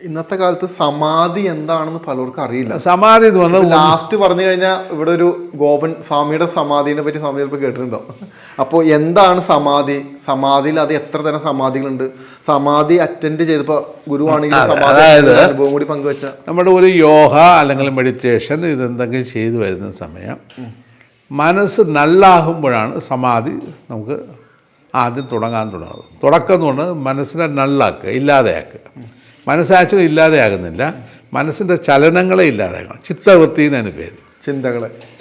ഇന്നത്തെ കാലത്ത് സമാധി എന്താണെന്ന് പലർക്കും അറിയില്ല. സമാധി എന്ന് പറഞ്ഞാൽ ലാസ്റ്റ് പറഞ്ഞു കഴിഞ്ഞാൽ ഇവിടെ ഒരു ഗോപൻ സ്വാമിയുടെ സമാധിനെ പറ്റി സ്വാമി ചിലപ്പോൾ കേട്ടിട്ടുണ്ടോ? അപ്പോൾ എന്താണ് സമാധി? സമാധിയിൽ അത് എത്ര തരം സമാധികളുണ്ട്? സമാധി അറ്റൻഡ് ചെയ്തപ്പോൾ ഗുരുവാണെങ്കിൽ അനുഭവം കൂടി പങ്കുവെച്ച നമ്മുടെ ഒരു യോഗ അല്ലെങ്കിൽ മെഡിറ്റേഷൻ ഇതെന്തെങ്കിലും ചെയ്തു വരുന്ന സമയം മനസ്സ് നല്ലാകുമ്പോഴാണ് സമാധി നമുക്ക് ആദ്യം തുടങ്ങുന്നത്. തുടക്കം എന്ന് പറഞ്ഞാൽ മനസ്സിനെ നല്ലാക്കുക, ഇല്ലാതെയാക്കുക. മനസ്സ് ആക്ച്വലി ഇല്ലാതെയാകുന്നില്ല, മനസ്സിൻ്റെ ചലനങ്ങളെ ഇല്ലാതെയാക്കണം. ചിത്തവൃത്തി എന്നതിന് പേര്.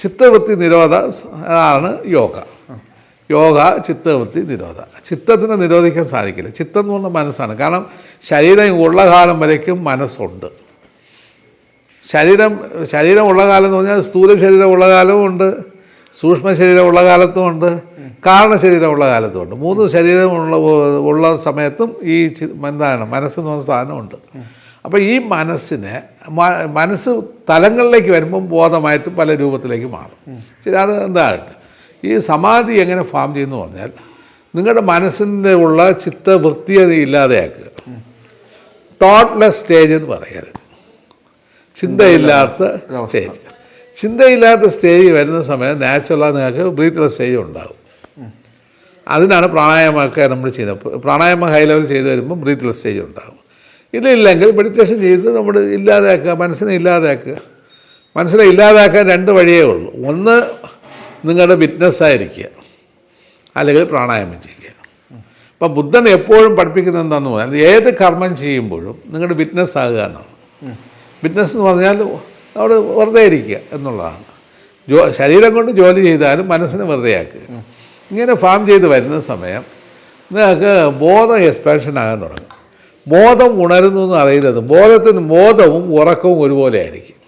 ചിത്തവൃത്തി നിരോധ ആണ് യോഗ. യോഗ ചിത്തവൃത്തി നിരോധ. ചിത്തത്തിനെ നിരോധിക്കാൻ സാധിക്കില്ല. ചിത്തം എന്ന് പറഞ്ഞാൽ മനസ്സാണ്. കാരണം ശരീരം ഉള്ള കാലം വരയ്ക്കും മനസ്സുണ്ട്. ശരീരം ഉള്ള കാലം എന്ന് പറഞ്ഞാൽ സ്ഥൂല ശരീരം ഉള്ള കാലവും ഉണ്ട്, സൂക്ഷ്മ ശരീരമുള്ള കാലത്തുമുണ്ട്, കാരണ ശരീരമുള്ള കാലത്തുമുണ്ട്. 3 ശരീരമുള്ള സമയത്തും ഈ എന്താണ് മനസ്സെന്ന് പറഞ്ഞ സാധനമുണ്ട്. അപ്പോൾ ഈ മനസ്സ് തലങ്ങളിലേക്ക് വരുമ്പം ബോധമായിട്ട് പല രൂപത്തിലേക്ക് മാറും. ശരി, അത് എന്തായിട്ട് ഈ സമാധി എങ്ങനെ ഫാം ചെയ്യുന്നു പറഞ്ഞാൽ നിങ്ങളുടെ മനസ്സിൻ്റെ ഉള്ള ചിത്തവൃത്തിയെ ഇല്ലാതെയാക്കുക. തോട്ട്ലെസ് സ്റ്റേജ് എന്ന് പറയുന്നത്, ചിന്തയില്ലാത്ത സ്റ്റേജ്. ചിന്തയില്ലാത്ത സ്റ്റേജ് വരുന്ന സമയം നാച്ചുറലായി നിങ്ങൾക്ക് ബ്രീത്ത്ലെസ് സ്റ്റേജ് ഉണ്ടാകും. അതിനാണ് പ്രാണായാമമൊക്കെ നമ്മൾ ചെയ്യുന്നത്. പ്രാണായാമം ഹൈ ലെവൽ ചെയ്ത് വരുമ്പോൾ ബ്രീത്ത്ലെസ് സ്റ്റേജ് ഉണ്ടാകും. ഇല്ലെങ്കിൽ മെഡിറ്റേഷൻ ചെയ്ത് നമ്മൾ ഇല്ലാതാക്കുക, മനസ്സിനെ ഇല്ലാതാക്കുക. മനസ്സിനെ ഇല്ലാതാക്കാൻ 2 വഴിയേ ഉള്ളൂ. ഒന്ന് നിങ്ങളുടെ വിറ്റ്നസ്സായിരിക്കുക, അല്ലെങ്കിൽ പ്രാണായാമം ചെയ്യുക. അപ്പോൾ ബുദ്ധൻ എപ്പോഴും പഠിപ്പിക്കുന്നത് എന്താണെന്ന് പറഞ്ഞാൽ ഏത് കർമ്മം ചെയ്യുമ്പോഴും നിങ്ങളുടെ വിറ്റ്നസ് ആകുക എന്നാണ്. വിറ്റ്നസ് എന്ന് പറഞ്ഞാൽ അവിടെ വെറുതെ ഇരിക്കുക എന്നുള്ളതാണ്. ശരീരം കൊണ്ട് ജോലി ചെയ്താലും മനസ്സിനെ വെറുതെ ആക്കുക. ഇങ്ങനെ ഫാം ചെയ്ത് വരുന്ന സമയം നിങ്ങൾക്ക് ബോധം എക്സ്പാൻഷൻ ആകാൻ തുടങ്ങും. ബോധം ഉണരുന്നു എന്ന് അറിയുന്നത് ബോധവും ഉറക്കവും ഒരുപോലെ ആയിരിക്കും.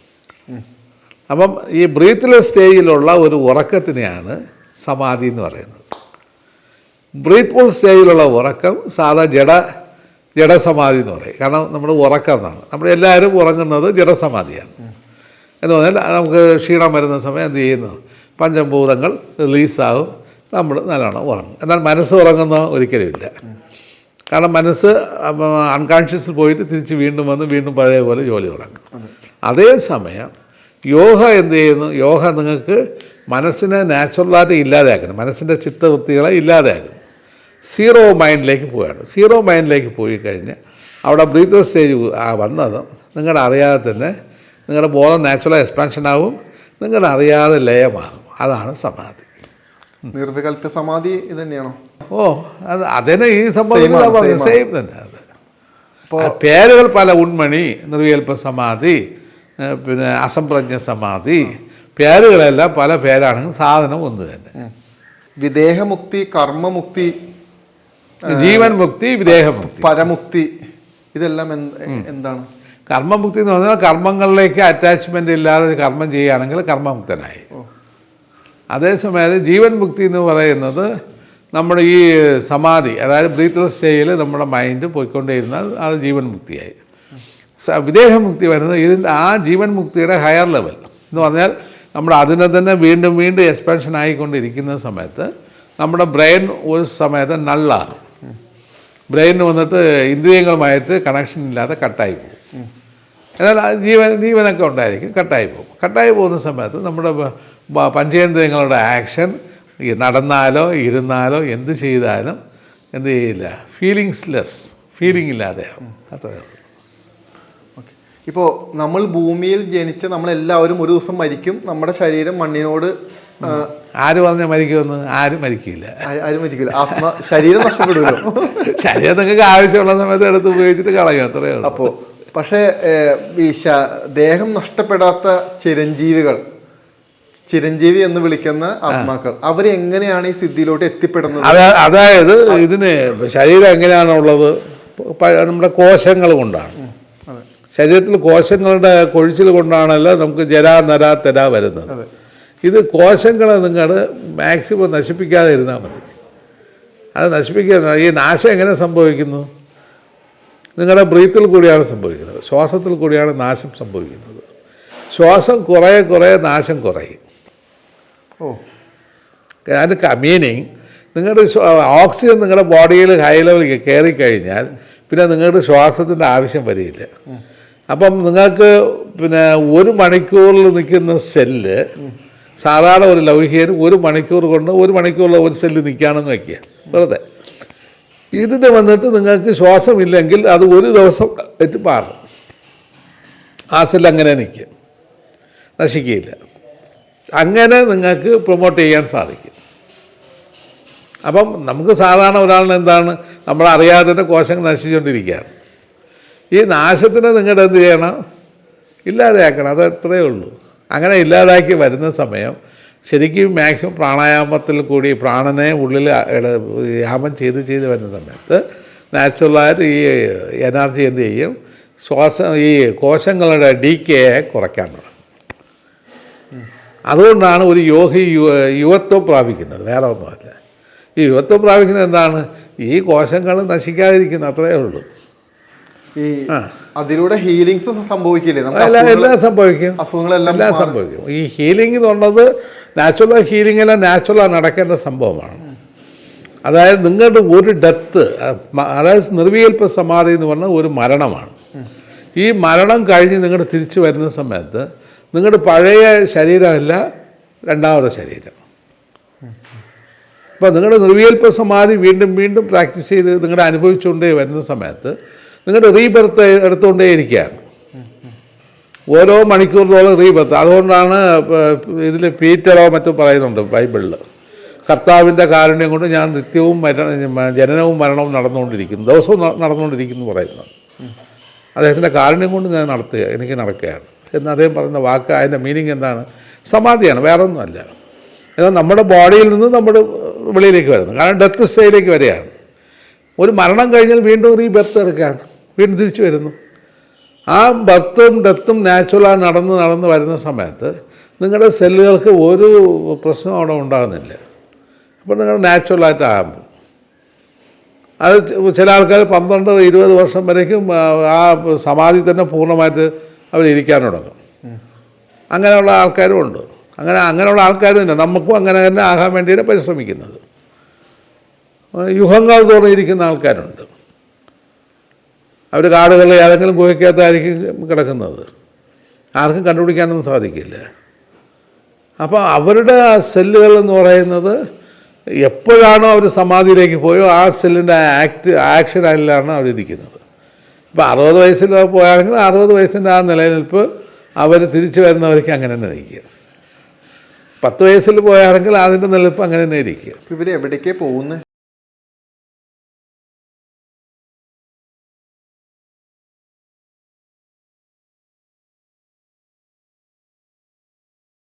അപ്പം ഈ ബ്രീത്ത്ലെസ് സ്റ്റേജിലുള്ള ഒരു ഉറക്കത്തിനെയാണ് സമാധി എന്ന് പറയുന്നത്. ബ്രീത്ത്ഫുൾ സ്റ്റേജിലുള്ള ഉറക്കം സാധാ ജഡസമാധി എന്ന് പറയും. കാരണം നമ്മുടെ ഉറക്കം എന്നാണ്. നമ്മളെല്ലാവരും ഉറങ്ങുന്നത് ജഡസമാധിയാണ്. എന്ന് പറഞ്ഞാൽ നമുക്ക് ക്ഷീണം വരുന്ന സമയം എന്ത് ചെയ്യുന്നു, പഞ്ചഭൂതങ്ങൾ റിലീസാകും, നമ്മൾ നല്ലോണം ഉറങ്ങും. എന്നാൽ മനസ്സ് ഉറങ്ങുന്ന ഒരിക്കലുമില്ല. കാരണം മനസ്സ് അൺകോൺഷ്യസിൽ പോയിട്ട് തിരിച്ച് വീണ്ടും വന്ന് വീണ്ടും പഴയ പോലെ ജോലി തുടങ്ങും. അതേസമയം യോഗ എന്ത് ചെയ്യുന്നു, യോഗ നിങ്ങൾക്ക് മനസ്സിനെ നാച്ചുറലായിട്ട് ഇല്ലാതെയാക്കുന്നു, മനസ്സിൻ്റെ ചിത്തവൃത്തികളെ ഇല്ലാതെയാക്കുന്നു. സീറോ മൈൻഡിലേക്ക് പോവുകയാണ്. സീറോ മൈൻഡിലേക്ക് പോയി കഴിഞ്ഞ് അവിടെ ബ്രീത്ത് സ്റ്റേജ് വന്നത് നിങ്ങളുടെ അറിയാതെ തന്നെ നിങ്ങളുടെ ബോധം നാച്ചുറൽ എക്സ്പാൻഷൻ ആവും, നിങ്ങളുടെ അറിയാതെ ലയമാകും. അതാണ് സമാധി. നിർവികൽപ്പ സമാധി ഇത് തന്നെയാണോ? അതിനെ ഈ സംഭവം സെയിം തന്നെ. അത് പേരുകൾ പല, ഉണ്മണി, നിർവികൽപ്പ സമാധി, പിന്നെ അസംപ്രജ്ഞ സമാധി, പേരുകളെല്ലാം പല പേരാണെങ്കിൽ സാധനം ഒന്ന് തന്നെ. വിദേഹമുക്തി, കർമ്മമുക്തി, ജീവൻ മുക്തി, വിദേഹമുക്തി, പരമുക്തി, ഇതെല്ലാം എന്താണ്? കർമ്മമുക്തി എന്ന് പറഞ്ഞാൽ കർമ്മങ്ങളിലേക്ക് അറ്റാച്ച്മെൻ്റ് ഇല്ലാതെ കർമ്മം ചെയ്യുകയാണെങ്കിൽ കർമ്മമുക്തനായി. അതേസമയം ജീവൻ മുക്തി എന്ന് പറയുന്നത് നമ്മുടെ ഈ സമാധി, അതായത് ബ്രീത്ത്ലെസ് സ്റ്റേജിൽ നമ്മുടെ മൈൻഡ് പോയിക്കൊണ്ടേയിരുന്നാൽ അത് ജീവൻ മുക്തിയായി. വിദേഹമുക്തി വരുന്നത് ഇതിൻ്റെ ആ ജീവൻ മുക്തിയുടെ ഹയർ ലെവൽ എന്ന് പറഞ്ഞാൽ നമ്മൾ അതിനെ തന്നെ വീണ്ടും വീണ്ടും എക്സ്പാൻഷൻ ആയിക്കൊണ്ടിരിക്കുന്ന സമയത്ത് നമ്മുടെ ബ്രെയിൻ ഒരു സമയത്ത് നള്ളാകും. ബ്രെയിനിന് വന്നിട്ട് ഇന്ദ്രിയങ്ങളുമായിട്ട് കണക്ഷൻ ഇല്ലാതെ കട്ടായി പോകും. എന്നാൽ ജീവനൊക്കെ ഉണ്ടായിരിക്കും, കട്ടായി പോകും. കട്ടായി പോകുന്ന സമയത്ത് നമ്മുടെ പഞ്ചേന്ദ്രിയങ്ങളുടെ ആക്ഷൻ നടന്നാലോ ഇരുന്നാലോ എന്ത് ചെയ്താലും എന്ത് ചെയ്യില്ല, ഫീലിംഗ് ഇല്ലാതെയാവും. അത്രയേ ഉള്ളൂ. ഇപ്പോൾ നമ്മൾ ഭൂമിയിൽ ജനിച്ച നമ്മളെല്ലാവരും ഒരു ദിവസം മരിക്കും. നമ്മുടെ ശരീരം മണ്ണിനോട്, ആര് പറഞ്ഞാൽ മരിക്കുമെന്ന്? ആരും മരിക്കില്ല. ശരീരം നഷ്ടപ്പെടുമല്ലോ. ശരീരം നിങ്ങൾക്ക് ആവശ്യമുള്ള സമയത്ത് എടുത്ത് ഉപയോഗിച്ചിട്ട് കളയും, അത്രയേ ഉള്ളൂ. അപ്പോൾ പക്ഷേ ഈ ദേഹം നഷ്ടപ്പെടാത്ത ചിരഞ്ജീവി എന്ന് വിളിക്കുന്ന ആത്മാക്കൾ, അവരെങ്ങനെയാണ് ഈ സിദ്ധിയിലോട്ട് എത്തിപ്പെടുന്നത്? അതായത് ഇതിന് ശരീരം എങ്ങനെയാണുള്ളത്? നമ്മുടെ കോശങ്ങൾ കൊണ്ടാണ്. ശരീരത്തിൽ കോശങ്ങളുടെ കൊഴിച്ചിൽ കൊണ്ടാണല്ലോ നമുക്ക് ജരാ നര തെര വരുന്നത്. ഇത് കോശങ്ങളെ നിങ്ങൾ മാക്സിമം നശിപ്പിക്കാതെ ഇരുന്നാൽ മതി. അത് നശിപ്പിക്കുക, ഈ നാശം എങ്ങനെ സംഭവിക്കുന്നു? നിങ്ങളുടെ ബ്രീത്തിൽ കൂടിയാണ് സംഭവിക്കുന്നത്, ശ്വാസത്തിൽ കൂടിയാണ് നാശം സംഭവിക്കുന്നത്. ശ്വാസം കുറേ നാശം കുറയും. അതിന് മീനിങ് നിങ്ങളുടെ ഓക്സിജൻ നിങ്ങളുടെ ബോഡിയിൽ ഹൈ ലെവലിൽ കയറിക്കഴിഞ്ഞാൽ പിന്നെ നിങ്ങൾക്ക് ശ്വാസത്തിൻ്റെ ആവശ്യം വരില്ല. അപ്പം നിങ്ങൾക്ക് പിന്നെ 1 മണിക്കൂറിൽ നിൽക്കുന്ന സെല്ല് സാധാരണ ഒരു ലൗകികന് 1 മണിക്കൂർ കൊണ്ട് 1 മണിക്കൂറിൽ ഒരു സെല്ല് നിൽക്കുകയാണെന്ന് വയ്ക്കുക വെറുതെ. ഇതിന് വന്നിട്ട് നിങ്ങൾക്ക് ശ്വാസമില്ലെങ്കിൽ അത് 1 ദിവസം ആയിട്ട് മാറും. ആ സെല്ല് അങ്ങനെ നിൽക്കും, നശിക്കുകയില്ല. അങ്ങനെ നിങ്ങൾക്ക് പ്രൊമോട്ട് ചെയ്യാൻ സാധിക്കും. അപ്പം നമുക്ക് സാധാരണ ഒരാളിന് എന്താണ്, നമ്മളറിയാതെ തന്നെ കോശങ്ങൾ നശിച്ചുകൊണ്ടിരിക്കുകയാണ്. ഈ നാശത്തിന് നിങ്ങളുടെ എന്ത് ചെയ്യണം, ഇല്ലാതെയാക്കണം. അത് അത്രയേ ഉള്ളൂ. അങ്ങനെ ഇല്ലാതാക്കി വരുന്ന സമയം ശരിക്കും മാക്സിമം പ്രാണായാമത്തിൽ കൂടി പ്രാണനെ ഉള്ളിൽ യാമം ചെയ്ത് വരുന്ന സമയത്ത് നാച്ചുറലായിട്ട് ഈ എനർജി എന്ത് ചെയ്യും, ഈ കോശങ്ങളുടെ ഡീക്കേയെ കുറയ്ക്കാൻ തുടങ്ങും. അതുകൊണ്ടാണ് ഒരു യോഗി യുവത്വം പ്രാപിക്കുന്നത്, വേറെ ഒന്നുമല്ല. ഈ യുവത്വം പ്രാപിക്കുന്നത് എന്താണ്, ഈ കോശങ്ങൾ നശിക്കാതിരിക്കുന്നത്, അത്രയേ ഉള്ളൂ. ഈ അതിലൂടെ ഹീലിങ്സ് സംഭവിക്കില്ലേ? എല്ലാം സംഭവിക്കും, അസുഖങ്ങളെല്ലാം എല്ലാം സംഭവിക്കും. ഈ ഹീലിംഗ് എന്ന് പറഞ്ഞത് നാച്ചുറൽ ഹീലിംഗ് എല്ലാം നാച്ചുറലാണ് നടക്കേണ്ട സംഭവമാണ്. അതായത് നിങ്ങളുടെ ഒരു ഡെത്ത്, അതായത് നിർവികൽപ്പ സമാധി എന്ന് പറഞ്ഞാൽ ഒരു മരണമാണ്. ഈ മരണം കഴിഞ്ഞ് നിങ്ങൾ തിരിച്ചു വരുന്ന സമയത്ത് നിങ്ങളുടെ പഴയ ശരീരമല്ല രണ്ടാമത്തെ ശരീരം. അപ്പോൾ നിങ്ങളുടെ നിർവികൽപ്പ സമാധി വീണ്ടും വീണ്ടും പ്രാക്ടീസ് ചെയ്ത് നിങ്ങളുടെ അനുഭവിച്ചുകൊണ്ടേ വരുന്ന സമയത്ത് നിങ്ങളുടെ റീബർത്ത് എടുത്തുകൊണ്ടേ ഇരിക്കുകയാണ്. ഓരോ മണിക്കൂറിലോളം റീബർത്ത്. അതുകൊണ്ടാണ് ഇതിൽ പീറ്ററോ മറ്റും പറയുന്നുണ്ട് ബൈബിളിൽ, കർത്താവിൻ്റെ കാരുണ്യം കൊണ്ട് ഞാൻ നിത്യവും ജനനവും മരണവും നടന്നുകൊണ്ടിരിക്കുന്നു, ദിവസവും നടന്നുകൊണ്ടിരിക്കുന്നു പറയുന്നത്. അദ്ദേഹത്തിൻ്റെ കാരുണ്യം കൊണ്ട് ഞാൻ എനിക്ക് നടക്കുകയാണ് എന്ന് അദ്ദേഹം പറയുന്ന വാക്ക്. അതിൻ്റെ മീനിങ് എന്താണ്? സമാധിയാണ്, വേറെ ഒന്നുമല്ല. എന്നാൽ നമ്മുടെ ബോഡിയിൽ നിന്ന് നമ്മുടെ വെളിയിലേക്ക് വരുന്നു. കാരണം ഡെത്ത് സ്റ്റേജിലേക്ക് വരികയാണ്. ഒരു മരണം കഴിഞ്ഞാൽ വീണ്ടും റീബർത്ത് എടുക്കുകയാണ്, വീണ്ടും തിരിച്ചു വരുന്നു. ആ ബർത്തും ഡെത്തും നാച്ചുറലായി നടന്ന് വരുന്ന സമയത്ത് നിങ്ങളുടെ സെല്ലുകൾക്ക് ഒരു പ്രശ്നവും അവിടെ ഉണ്ടാകുന്നില്ല. അപ്പോൾ നിങ്ങൾ നാച്ചുറലായിട്ടാകുമ്പോൾ അത് ചില ആൾക്കാർ 12-20 വർഷം വരേക്കും ആ സമാധി തന്നെ പൂർണ്ണമായിട്ട് അവരിയ്ക്കാൻ തുടങ്ങും. അങ്ങനെയുള്ള ആൾക്കാരും ഉണ്ട്. അങ്ങനെയുള്ള ആൾക്കാർ തന്നെ നമുക്കും അങ്ങനെ തന്നെ ആകാൻ വേണ്ടിയാണ് പരിശ്രമിക്കുന്നത്. യുഗങ്ങൾ തോറും ഇരിക്കുന്ന ആൾക്കാരുണ്ട്. അവർ കാടുകളിൽ ഏതെങ്കിലും ഗുഹയ്ക്കകത്തായിരിക്കും കിടക്കുന്നത്, ആർക്കും കണ്ടുപിടിക്കാനൊന്നും സാധിക്കില്ല. അപ്പോൾ അവരുടെ സെല്ലുകൾ എന്ന് പറയുന്നത് എപ്പോഴാണോ അവർ സമാധിയിലേക്ക് പോയോ ആ സെല്ലിൻ്റെ ആക്ഷൻ അതിലാണ് അവർ ഇരിക്കുന്നത്. ഇപ്പോൾ 60 വയസ്സിൽ പോയാണെങ്കിൽ 60 വയസ്സിൻ്റെ ആ നിലനിൽപ്പ് അവർ തിരിച്ചു വരുന്നവർക്ക് അങ്ങനെ തന്നെ ഇരിക്കുക. 10 വയസ്സിൽ പോയാണെങ്കിൽ അതിൻ്റെ നിലനിൽപ്പ് അങ്ങനെ തന്നെ ഇരിക്കുക. ഇവർ എവിടേക്കേ പോകുന്നത്?